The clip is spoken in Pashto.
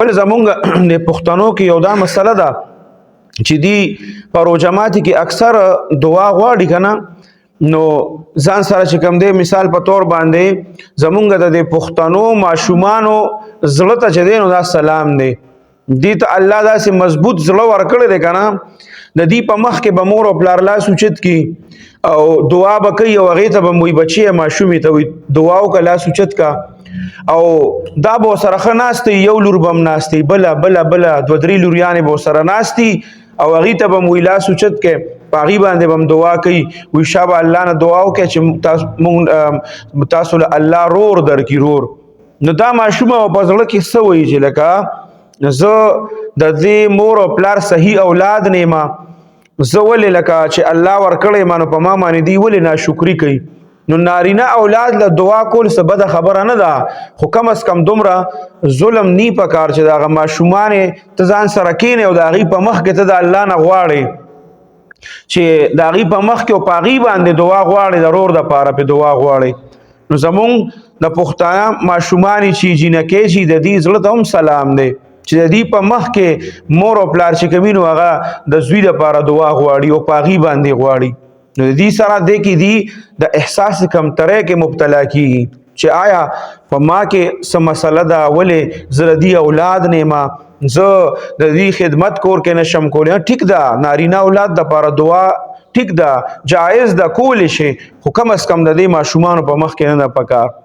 ول زمونږ د پښتنو کې یو دا مسله ده چې دی په روجمات کې اکثر دعا غواړي کنه نو ځان سره چې کوم دی مثال په تور باندې زمونږ د پښتنو ماشومانو زړه ته چې دی نو دا سلام دی دې ته الله داسې مضبوط زړه ورکړی دی کنه د دې په مخ کې به مور او پلار لاس اوچت کی او دعا به کوي او هغې ته به موي بچی ماشومې ته وي دعا وکړه لاس اوچت کا او دا به ورسره ښه ناست یو لور به هم ناست بله دوه درې لوریانې به ورسره ناست او هغې ته به موي لاس اوچت کی په هغې باندې به هم دعا کوي وایي شابه الله نه دعا وکړئ چې تاسو له الله رور درکړي رور نو دا ماشومه په زړه کې څه وایي چې لکه زه د دې مور او پلار صحیح اولاد نه یم زه ولې لکه چې الله ورکړی ما نو په ما باندې دی ولې ناشکري کوي نو نارینه اولاد له دعا کول څه بده خبره نه ده خو کم از کم دومره ظلم نی پکار چې د هغه ماشومانې ته ځان سره کښېنې او د هغې په مخ کې ته د الله نه غواړې چې د هغې په مخ کې او په هغې باندې دعا غواړې د رور دپاره پې دعا غواړې نو زمونږ د پښتانه ماشومانې چې جینکۍ چې د دې زړه ته هم سلام دی چې د دې په مخ کې مور او پلار چې کوي نو هغه د زوی دپاره دعا غواړي او په هغې باندې غواړي نو د دې سره دی کې دی د احساس کمترۍ کې مبتلا کیږي چې آیا په ما کې څه مسله ده ولې زه د دې اولاد نه یم زه د دې خدمت کور کې نشم کولی ټیک ده نارینه اولاد دپاره دعا ټیک ده جایز ده کولی شي خو کم از کم د دې ماشومانو په مخ کې نه ده پکار